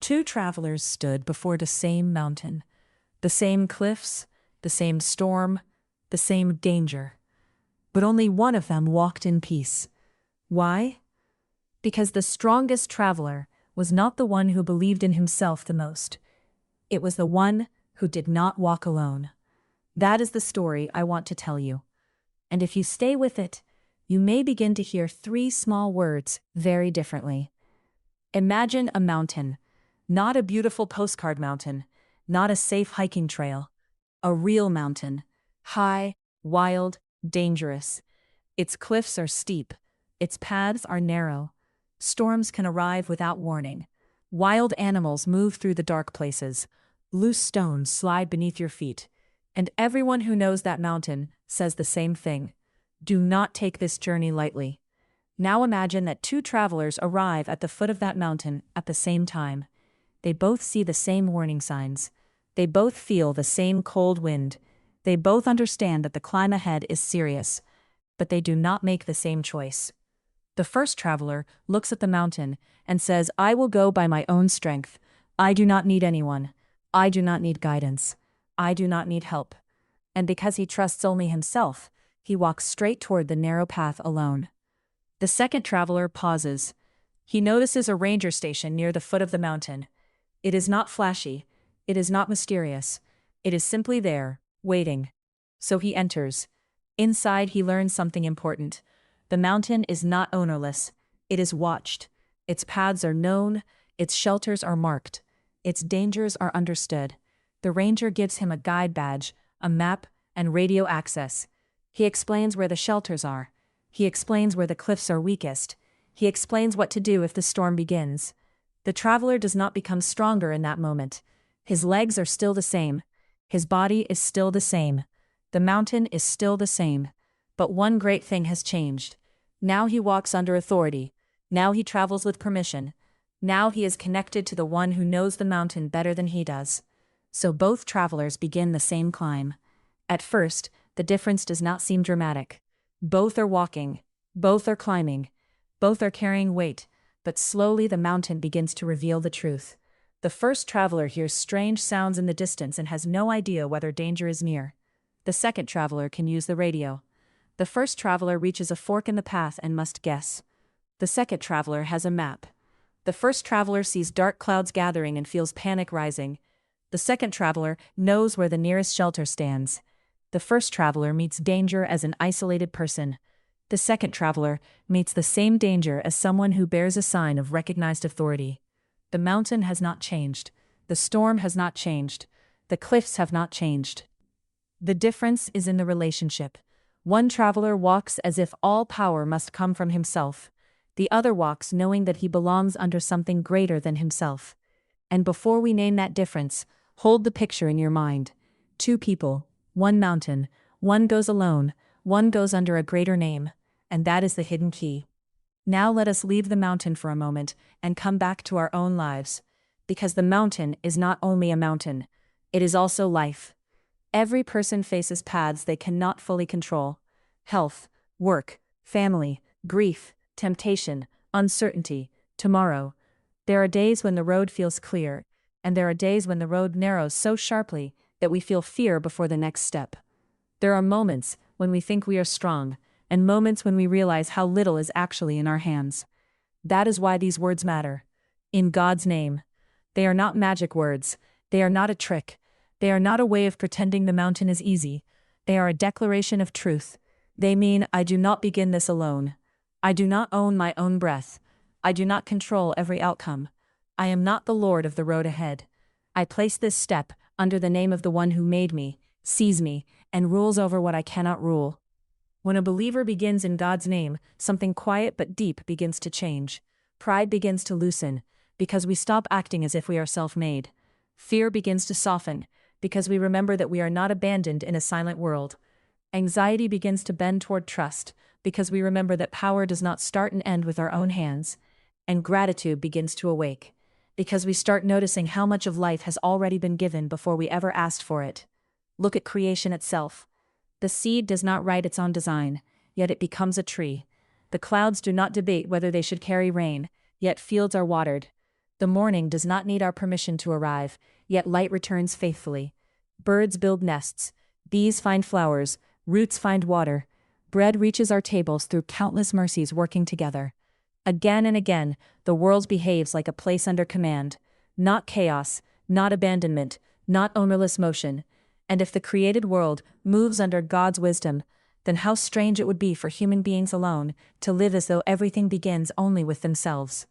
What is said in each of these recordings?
Two travelers stood before the same mountain, the same cliffs, the same storm, the same danger. But only one of them walked in peace. Why? Because the strongest traveler was not the one who believed in himself the most. It was the one who did not walk alone. That is the story I want to tell you. And if you stay with it, you may begin to hear three small words very differently. Imagine a mountain, not a beautiful postcard mountain, not a safe hiking trail, a real mountain, high, wild, dangerous. Its cliffs are steep, its paths are narrow. Storms can arrive without warning. Wild animals move through the dark places. Loose stones slide beneath your feet. And everyone who knows that mountain says the same thing. Do not take this journey lightly. Now imagine that two travelers arrive at the foot of that mountain at the same time. They both see the same warning signs. They both feel the same cold wind. They both understand that the climb ahead is serious. But they do not make the same choice. The first traveler looks at the mountain and says, "I will go by my own strength. I do not need anyone. I do not need guidance. I do not need help." And because he trusts only himself, he walks straight toward the narrow path alone. The second traveler pauses. He notices a ranger station near the foot of the mountain. It is not flashy. It is not mysterious. It is simply there, waiting. So he enters. Inside, he learns something important. The mountain is not ownerless. It is watched. Its paths are known. Its shelters are marked. Its dangers are understood. The ranger gives him a guide badge, a map, and radio access. He explains where the shelters are. He explains where the cliffs are weakest. He explains what to do if the storm begins. The traveler does not become stronger in that moment. His legs are still the same. His body is still the same. The mountain is still the same. But one great thing has changed. Now he walks under authority. Now he travels with permission. Now he is connected to the one who knows the mountain better than he does. So both travelers begin the same climb. At first, the difference does not seem dramatic. Both are walking. Both are climbing. Both are carrying weight. But slowly the mountain begins to reveal the truth. The first traveler hears strange sounds in the distance and has no idea whether danger is near. The second traveler can use the radio. The first traveler reaches a fork in the path and must guess. The second traveler has a map. The first traveler sees dark clouds gathering and feels panic rising. The second traveler knows where the nearest shelter stands. The first traveler meets danger as an isolated person. The second traveler meets the same danger as someone who bears a sign of recognized authority. The mountain has not changed. The storm has not changed. The cliffs have not changed. The difference is in the relationship. One traveler walks as if all power must come from himself. The other walks knowing that he belongs under something greater than himself. And before we name that difference, hold the picture in your mind. Two people, one mountain, one goes alone, one goes under a greater name, and that is the hidden key. Now let us leave the mountain for a moment and come back to our own lives, because the mountain is not only a mountain, it is also life. Every person faces paths they cannot fully control. Health, work, family, grief, temptation, uncertainty, tomorrow. There are days when the road feels clear, and there are days when the road narrows so sharply that we feel fear before the next step. There are moments when we think we are strong, and moments when we realize how little is actually in our hands. That is why these words matter. In God's name. They are not magic words. They are not a trick. They are not a way of pretending the mountain is easy. They are a declaration of truth. They mean, I do not begin this alone. I do not own my own breath. I do not control every outcome. I am not the Lord of the road ahead. I place this step under the name of the one who made me, sees me, and rules over what I cannot rule. When a believer begins in God's name, something quiet but deep begins to change. Pride begins to loosen, because we stop acting as if we are self-made. Fear begins to soften, because we remember that we are not abandoned in a silent world. Anxiety begins to bend toward trust, because we remember that power does not start and end with our own hands. And gratitude begins to awake, because we start noticing how much of life has already been given before we ever asked for it. Look at creation itself. The seed does not write its own design, yet it becomes a tree. The clouds do not debate whether they should carry rain, yet fields are watered. The morning does not need our permission to arrive, yet light returns faithfully. Birds build nests, bees find flowers, roots find water. Bread reaches our tables through countless mercies working together. Again and again, the world behaves like a place under command. Not chaos, not abandonment, not ownerless motion. And if the created world moves under God's wisdom, then how strange it would be for human beings alone to live as though everything begins only with themselves.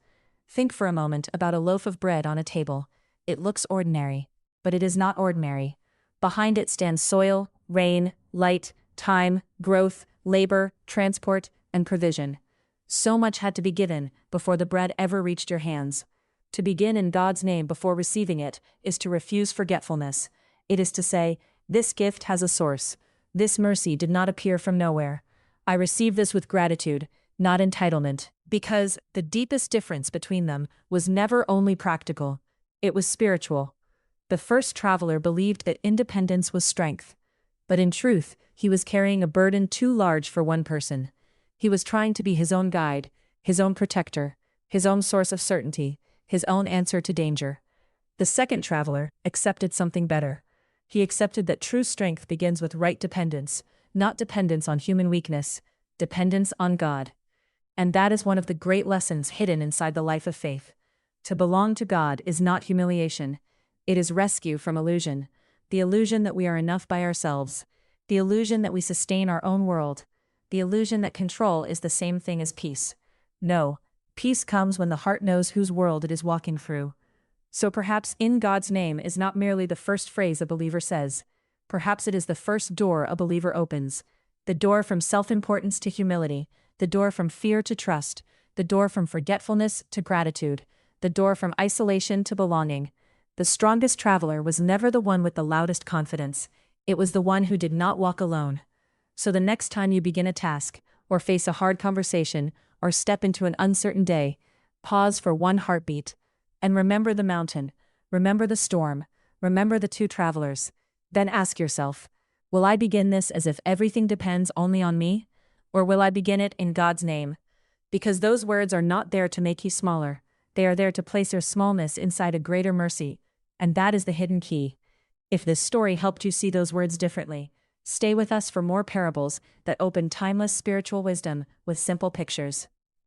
Think for a moment about a loaf of bread on a table. It looks ordinary, but it is not ordinary. Behind it stands soil, rain, light, time, growth, labor, transport, and provision. So much had to be given before the bread ever reached your hands. To begin in God's name before receiving it is to refuse forgetfulness. It is to say, this gift has a source. This mercy did not appear from nowhere. I receive this with gratitude, not entitlement, because the deepest difference between them was never only practical, it was spiritual. The first traveler believed that independence was strength. But in truth, he was carrying a burden too large for one person. He was trying to be his own guide, his own protector, his own source of certainty, his own answer to danger. The second traveler accepted something better. He accepted that true strength begins with right dependence, not dependence on human weakness, dependence on God. And that is one of the great lessons hidden inside the life of faith. To belong to God is not humiliation. It is rescue from illusion. The illusion that we are enough by ourselves. The illusion that we sustain our own world. The illusion that control is the same thing as peace. No, peace comes when the heart knows whose world it is walking through. So perhaps in God's name is not merely the first phrase a believer says. Perhaps it is the first door a believer opens. The door from self-importance to humility. The door from fear to trust. The door from forgetfulness to gratitude. The door from isolation to belonging. The strongest traveler was never the one with the loudest confidence. It was the one who did not walk alone. So the next time you begin a task, or face a hard conversation, or step into an uncertain day, pause for one heartbeat. And remember the mountain, remember the storm, remember the two travelers. Then ask yourself, will I begin this as if everything depends only on me? Or will I begin it in God's name? Because those words are not there to make you smaller. They are there to place your smallness inside a greater mercy. And that is the hidden key. If this story helped you see those words differently, stay with us for more parables that open timeless spiritual wisdom with simple pictures.